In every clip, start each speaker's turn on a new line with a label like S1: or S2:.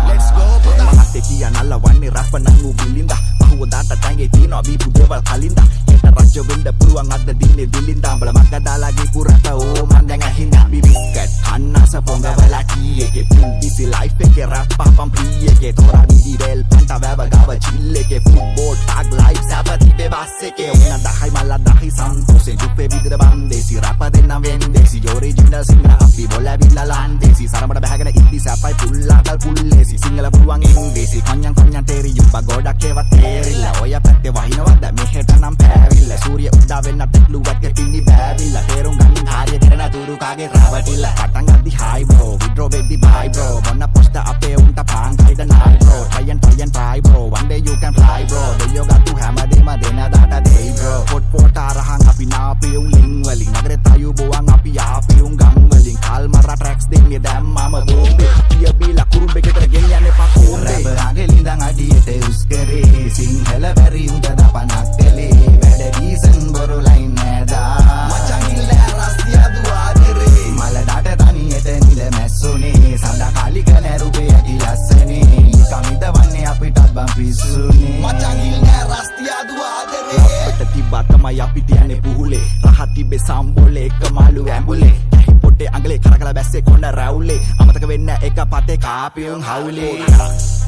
S1: Let's go මහත්තේ කියා නල්ලවන්නේ rap නංගු බිලින්දා පහුවදාට තැන්ගේ තියනවා බීපු දේවල් කලින්දා හෙට රජ්‍ය වෙන්න පුළුවන් අද දින්නේ දිලින්දා උඹලා මග දාලා ගිහපු රට ඕ මන් දැන් අහින්දා බිබිස්කට් කන්නස පොංගවලා කීයේගේ පිසි ලයිෆ් එකේ රැප් පම් ප්‍රීයේගේ තෝරා බීඩි බෙල් පන්ටා වැව ගාව චිල් එකේ ෆුට්බෝල් ටැග් ලයිෆ් සබති බෙබස් එකේ උනා දහයි මල්ලා දහයි සන්තෝෂේ දුපේ විදිර බන්දේසි රැප දෙන්නම් වෙන්දේසි ඔරිජිනල් සිංහල අපි බොලවිලා ලන්දේසි සරමඩ බහගෙන ඉද්දි සපයි පුල්ලාකල් පුල්ලේසි සිංහල පුළුවන් ඉංග්‍රීසි කොඤ්ඤම් තේරි යුබ්බා ගොඩක් ඒවා තේරිලා ඔය පැත්තේ වහිනවද මෙහෙට නම් පෑවිල්ලා සූර්ය උදා වෙන්න තෙක්ලුවත් පින්නි බෑවිල්ලා තේරුම් ගන්න කාර්ය කරන තුරු කාගේ රාවටිලා පටන් අද්දි හයි බ්‍රෝ විඩ්‍රෝ වෙද්දි බයි බ්‍රෝ මොන්න පොස්ට අපේ උන්ට පාන් හයිද නයි bro try bro one day you can fly bro දෙයෝ ගත්තු හැමදේම දෙන දාට දෙයි bro පොට් අරහන් අපි නාපේ උන් ලින් වලින් නගරේ තයු බොවන් අපි ආපේ උන් ගම් වලින් කල්මර ට්‍රැක්ස් දෙන්නේ දැම්මම බෝම්බේ පිය බීලා කුරුම්බෙකට ගෙනියන්නේ පකෝම්බේ රාගෙලින්දන් අඩියට උස් කරේ සිංහල බැරි උන්ට දපනක් කලේ වැඩ ඩීසන් බොරු ලයින් නෑදා මචං ඉල්ල රස්තිය දුවාදරේ මලඩට තනියට නිල මැස්සුනේ සඳ කාලික නැරුපේ ඇති ලස්සනේ කමිට වන්නේ අපිටත් බම් පිස්සුනේ මචං ඉල්ල රස්තිය දුවාදරේ අපිට තිබ්බා තමයි අපි තියන්නේ පුහුලේ රහත් තිබ්බේ සම්බෝලේ එක මාළු ඇඹුලේ පොටේ අඟලේ කරකලා බැස්සේ කොණ්ඩ රැවුලේ අමතක වෙන්න එක පතේ කාපියුන් හවුලේ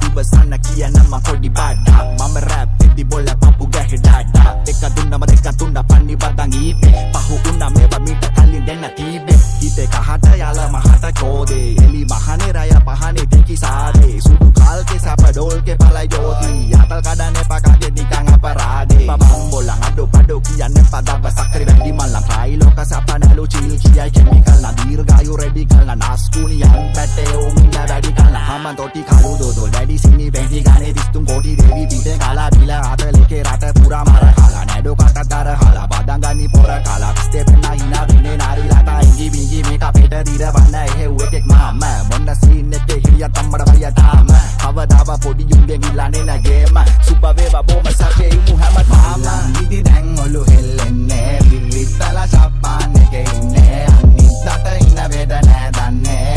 S1: ඉවසන්න කියන මම පොඩි බඩා මම රැප් දෙදි බොල පපු ගැහි ඩාඩා එක දුන්නම දෙක තුන්න පන්නි බදන් ඊපේ පහු උන්න මේවා මීට කලින් දෙන්න තීබේ හිතේ කහට යාල මහට කෝදේ එලි මහනේ රය පහනේ දෙකි සාදේ සුදු කාල්කේ සප ඩෝල්කේ පලයි ජෝති යතල් කඩන්නේ පකාගේ නිකන් අපරාදේ බබම් බොලන් අඩෝ කියන්නේ පදව සක්‍රි වැඩි මල්ලන් ෆ්‍රයි ලෝක සපනලු චිල් කියයි කෙමිකල් දීර්ඝායු රෙඩිකල් නාස්කුනියන් පැටේ උමිලා රැඩිකල් හමන් තොටි කලු දෝදෝ ඩැඩි සිනි බැඳි ගානේ 33 කෝටි දෙවි පිටේ කාලා බිලා අතලේකේ රට පුරා මාර කාලා නැඩෝ කටතර හලා බදන් ගනි පොර කාලා ස්ටෙප් නා හිනා වෙන්නේ නාරිලාට ඉංගි බිංගි මේක පෙට දිර වන්න එහෙව් එකෙක් මාම මොන්න සීන් එකේ හිරිය තම්මඩ බරිය තාම කවදාව පොඩි යුන්ගේ ගිලානේ නැගේම සුබ වේවා බොම සපේ ඉමු හැමදාම ඉදි දැන් ඔලු හෙල්ලෙන්නේ විවිතලා ෂප්පාන් එකේ ඉන්නේ අනිද්දාට ඉන්න වේද නෑ දන්නේ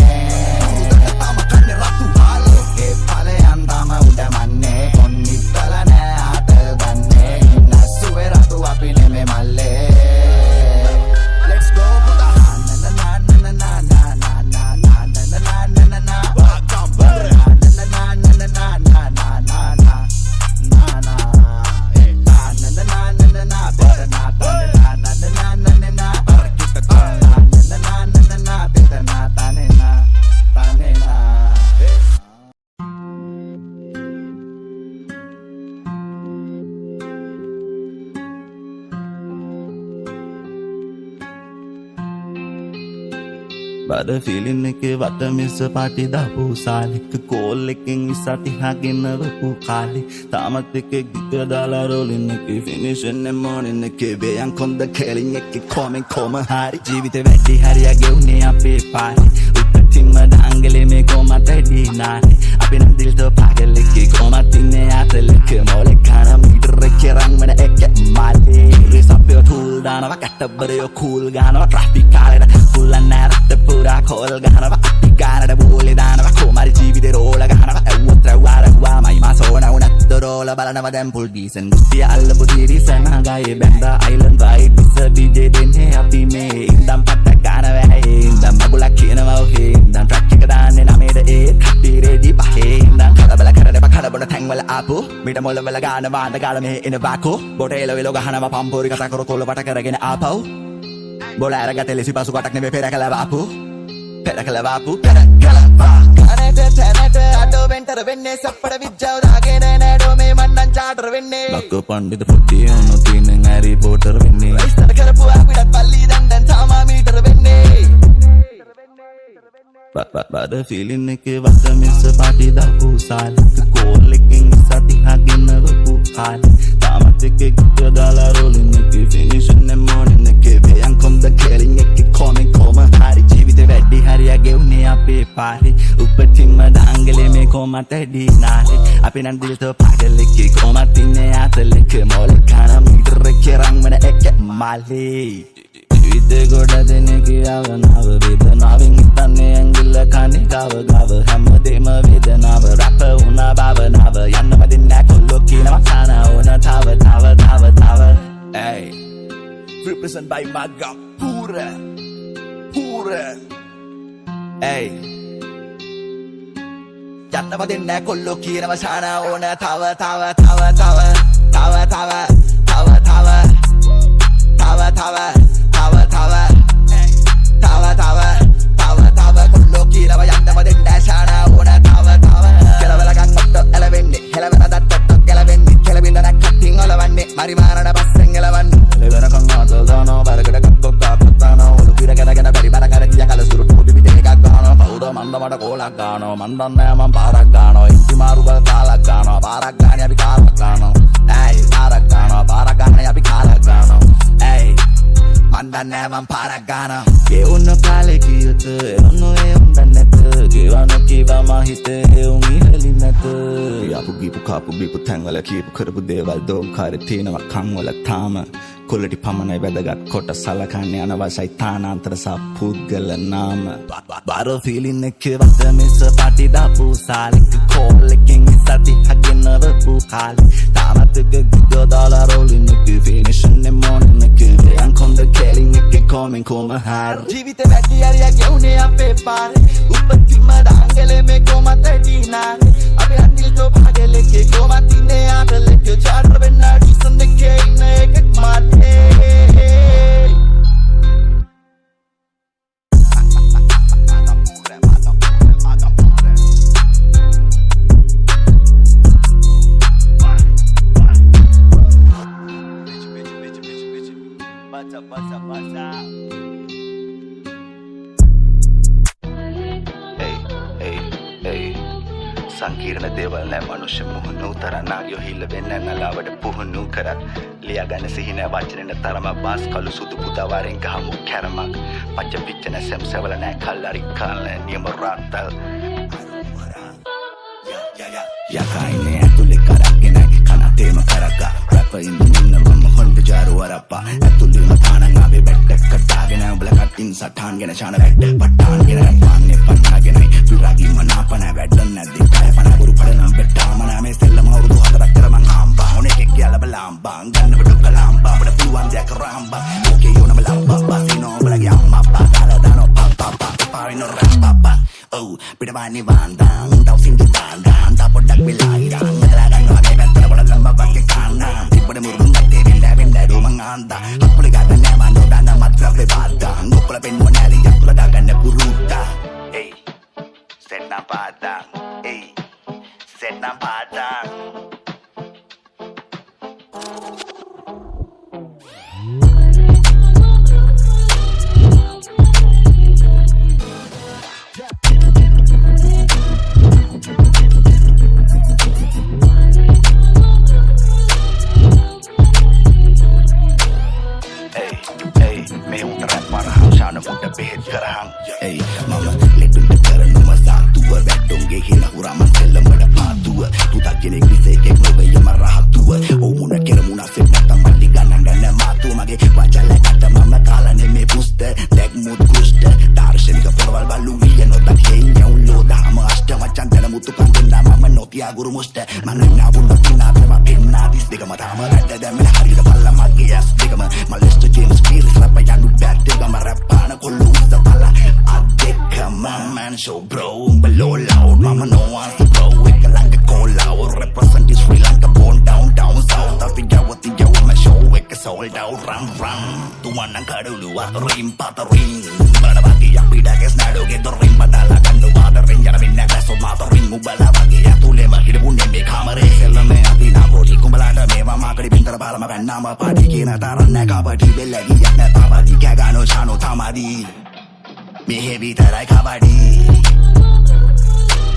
S1: උදට තම කන්නේ රතු හාලේ ඒ ඵලයන් තම උඩමන්නේ කොන්නිත්තල නෑ ආතල් ගන්නේ ඉන්න සුවේ රතු අපි නෙමෙ මල්ලේ let's go පුතා
S2: බඩ ෆීලින් එකේ වත මිස පාටි දාපු සාලික කෝල් එකෙන් ඉස්සතිහාගෙන වපු කාලේ තාමත් එකේ ගිත දාලා රෝලින් එකේ ෆිනිෂ් එන්න මොනින් එකේ බයන් කොන්ද කෙලින් එකේ කොම හරි ජීවිතේ වැඩි හරියගේ උනේ අපේ පාරේ උපතින්ම ඩාංගලේ මේ කොමත දිනානේ අපි නම් දිල් තෝ පාගල් එකේ කොමත් ඉන්නේ ආතලක මොලේ කන මීටර එකේ රන් මන එක මාලේ රිසප්පේ ටූල් දානවා කැටබරේ කූල් ගානවා ට්‍රැෆික් කාලේට කුල්ලන් නැරට පුරා කෝල් ගහනවා අපි ගානට බෝලේ දානවා කොමාරි ජීවිතේ රෝල ගහනවා ඇව්වත් රව්වා මයි මාසෝන උනත් දරෝල බලනවා දැන් පුල් ගීසන් ගුස්තිය අල්ලපු දිරිසන් හගායේ බැන්දා අයිලන්ඩ් වයිඩ් විස ඩීජේ දෙන්නේ අපි මේ ඉඳන් පට්ට ගාන වැහේ ඉඳන් මගුලක් කියනවා ඔහේ ඉඳන් ට්‍රැක් එක දාන්නේ නමේද ඒ කට්ටි රෙඩි පහේ ඉඳන් කලබල කරන බකඩ බොන තැන් වල ආපු මිට මොළ වල ගාන වාඳ ගාල මෙහෙ එන වාකෝ බොටේල වෙලෝ ගහනවා පම්පෝරි කතා කර කොල්ල වට කරගෙන ආපව් බොල අරගත්තේ ලෙසි පසු කොටක් නෙමෙයි පෙරකලා වාපු පෙරකලා කනට තැනට අඩෝ වෙන්ටර වෙන්නේ සප්පඩ විජ්ජාව දාගෙන නෑඩෝ මේ මන්නම් චාටර් වෙන්නේ ලක්ක පණ්ඩිත පොට්ටිය උණු තින හැරි පොටර් වෙන්නේ ඉස්තර කරපු අපිටත් පල්ලි දන් තාමා මීටර වෙන්නේ බඩ ෆීලින් එකේ වත මිස පාටි දාපු සාලික කෝල් එකෙන් සතිහාගෙන වපු කාලේ තාමත් එකේ ගිත දාලා රෝලින් එකේ ෆිනිෂ් එන්න මොනින් එකේ බයන් කොන්ද කෙලින් එකේ කොම හරි ජීවිතේ වැඩි පාරේ උපතින්ම දාංගලේ මේ කොමත් ඇඩි නාලේ අපි නම් දිල්ත පාගලෙකේ කොමත් ඉන්නේ ආතලෙක මොල් කන මීටර කෙරන් මන එක මාලේ විද ගොඩ දෙනෙක් යවනව වේදනාවෙන් හිතන්නේ ඇඟිල්ල කනේ ගව ගව හැමදේම වේදනාව රැප වුණා භවනාව යන්නම දෙන්නේ කොල්ලෝ කියනවා කන ඕන තව hey represent by Maga pura hey යන්නම දෙන්නේ කොල්ලෝ කියනවා කන ඕන තව කොල්ලෝ කියනවා යන්නම දෙන්නේ ශාන ඕන තව කෙලවල ගන්නත් එලවෙන්නේ හෙලවන දත්තත් කෙලවෙන්නේ කෙලවින්ද නැක්කටින් ඔලවන්නේ මරි මාරණ පස්සෙන් එලවන්නේ ලෙවන කන් ආතල් දානෝ බරකට ගක්කොක් කාපත්තානෝ උළු පිර ගැනගෙන බැරි බර කර කිය කල සුරු ටෝටි පිටේ එකක් ගන්නවා පවුද මන්ද මඩ කෝලක් ගන්නවා මන් දන්නේ මම පාරක් ගන්නවා ඉන්ටි මාරු බල කාලක් ගන්නවා පාරක් ගානේ අපි කාලක් ගන්නවා ඇයි පාරක් ගන්නවා පාරක් ගානේ අපි කාලක් ගන්නවා ඇයි මන් දන්නේ මම පාරක් ගන්නවා ඒ උන්න කාලේ කියත එන්නෝ ඒ උන් නැත ගෙවන කීවා මා හිතේ උන් ඉහළි නැත යපු ගීපු කාපු බීපු තැන්වල කීපු කරපු දේවල් දෝංකාරේ තියෙනවා කන් වල තාම කොල්ලටි පමණයි වැදගත් කොට සලකන්නේ අනවශ්‍යයි තානාන්තර සහ පුද්ගල නාම බාර ෆීලින් එක වට මිස පාටි දාපු සාලික කෝල්ලකින් ඉස්සති හගෙනවපු කාලේ තාමත් එක ගිග දාලා රෝලින් එක ෆිනිෂන් නේ මොනින් එක අන්කොන්ද කෙලින් එක කොමින් කොම හාර ජීවිතේ වැඩි හරිය ගෙවුනේ අපේ පාරේ උපතිම දාංගලේ මේ කොමත් ඇඩිනාරේ අපි හන්දිල් තෝ පාගලේ කේ කොමත් ඉන්නේ ආතලේ කේ චාර වෙන්න ඩිසන් දෙකේ ඉන්නේ එකක් මාතේ සංකීර්ණ දේවල් නැ මනුෂ්‍ය මුහුණු තරනාගයෝ හිල්ල වෙන්න නලාවට පුහුණු කරත් ලියාගන්න සිහින වචනෙන තරම බාස් කළු සුදු පුදවරෙන් ගහමු කැරමක් පච්ච පිච්චන සෙම්සවල නැ කල්ලරි කල්ල නියම රාත්තල් යකයිනේ ඇතුලේ කරගෙන කනතේම කරගා රැප ඉඳින්න මම හොඳ ජාරු වරප්පා ඇතුලේම තානන් ආවේ බැට්ටක් කටාගෙන උඹල කටින් සටහන්ගෙන ශාන වැට්ට පට්ටාන්ගෙන පාන්නේ පන්නාගෙන විරාගී මනාපන වැඩන්න නැද්දි කයපන ගුරු පඩනම් බෙට්ටාමන මේ සෙල්ලම අවුරුදු 4ක් කර මං ආම්බා ඕනේ කෙක් කියලා බලාම්බා ගන්න බඩු කලාම්බා බඩ පුළුවන් දෙයක් රාම්බා ඕකේ යෝනම ලාම්බා බාසිනෝ බලගේ අම්මා පාලා දානෝ පාපා පාවිනෝ රාම්බා ඔව් පිටවානි වන්දා උන්ටව සින්දු දාන්දා අන්ත පොඩ්ඩක් වෙලායිරා මදලා ගන්නවා ගේ පැත්තට පොඩ ගම්ම බක්කේ කාන්නා තිබ්බඩ මුරුම් නැත්තේ වෙන්න රුමං ආන්දා අපුල ගන්න නෑ මන්නෝ දාන මත්‍රපේ පාද්දා නොකල පෙන්නුව නැලි යක්ල දාගන්න පුරුද්දා එයි සෙන්නා පාදා එයි සෙන්නා පාදා Hey, mama, let me tell you, mama, start to work. Don't get here, hura, man, tell them what a part to it. Tu tak kene klise, ke move ya marah tu it. Oh, muna kira muna se mata mati ganan dan matu mage. Wajah le kata mama kala ne me puste, leg mood kuste. Darshan ka porwal balu viya no tak henya ulo da ma ashta macam tela mutu pandena mama no tia guru muste. Mana na bunda pina tema pina dis dega mata ma ada da me hari da palla mage yes dega ma malesto James Spears rapa ya nu bad dega ma rapa na kollu da palla. My man so bro, below loud, mama no wants to blow. Wake like a call out, represent this Sri Lanka born down south. Africa what the yo my show, wake a sold out, ram. Tu wanang kadulu, rim pata ring. Bala bagi yang bida kes nado get the ring, badala kandu wada ring. Jara minna glaso mata ring, bala bagi yang tule mahir bunde me kamare. Selame ati na bodi kumbalada me mama kadi pintar bala makan nama padi kina taran na kabadi belagi yang na tabadi kagano chano tamadi. Me heavy that I kabadi.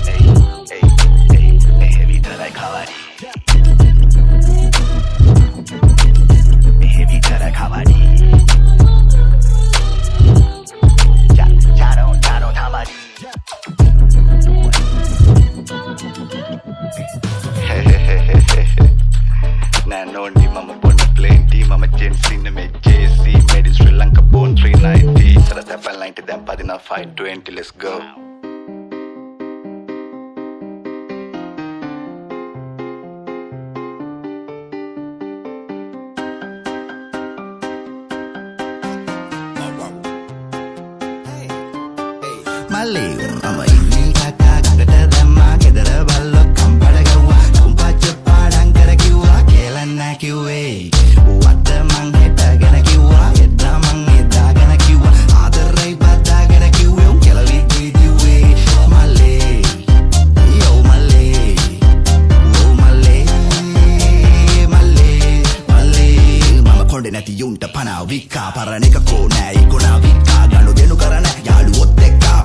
S2: Hey, me heavy that I kabadi. Me heavy that I kabadi. Jaro tamadi. දැන් පදිනවා 520 let's go Malay ama inni kakak gangata damma gedara ballo kambada gawwa kumpacha padan kara kiwwa kelanna kiwwe watta man hetagana kiwwa edda man edagana kiwwa adarai badagana kiwwe kelawi didiwe Malay yo Malay oh Malay Malay Malay mama konde nati yunta pana wika paraneka ko nai kona wika ganu denu karana yaluwot ekka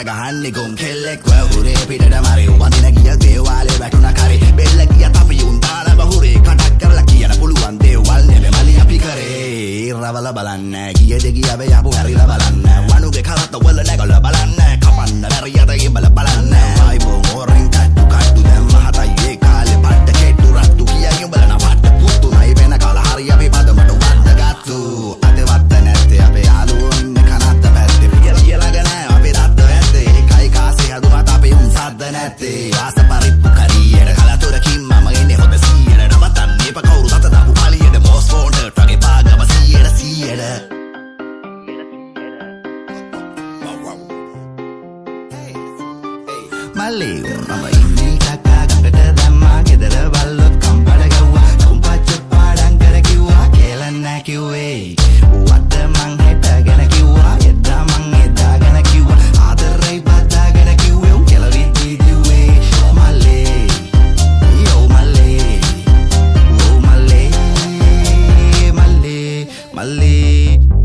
S2: ගහන්නේකොම් කෙල්ලෙක් වහුරේ පිටට මරේ වදින ගිය දේවාලේ වැටුණා කරේ බෙල්ල ගිය අපි උන් දාලා බහුරේ කටක් කරලා කියන පුළුවන් දේවල් නෙමෙයි මලි අපි කරේ රවල බලන්න ගියද ගියව යපු හරිලා බලන්න වනුගේ කරත්ත වල නැගලා බලන්න කපන්න බැරියට ඉබල බලන්න වයිබෝ ඕරෙන් කට්ටු කට්ටු දැම්ම හතයි ඒ කාලේ පට්ට කෙට්ටු රට්ටු කියයි උඹලා නවට පුතු නයි වෙන කාලා හරි අපි පදමට වද්දගත්තු අද වත්ත නැත්තේ අපේ යාළුවෝ ඉන්න කනත්ත පැත්තේ කියලාගෙන අපි රද්ද නැත්තේ ආස පරිප්පු කරියට කලතුරකින් මම එන්නේ හොඳ 100ට නවතන්නේ ප කවුරු තත දාපු පලියට මොස් ෆෝන්ට ට්‍රගේ පාගම 100ට මල්ලේ මම ඉන්නේ කකා ගඟට දැම්මා ගෙදර බල්ලොත් කම්බල ගව්වා තුම්පච්ච පාඩම් කර කිව්වා කෙලන්න කිව්වේ වත්ත මං හෙටගෙන කිව්වා එදා මං එදාගෙන කිව්වා ආදරයි බදාගෙන කිව්වේ කෙලවි Malay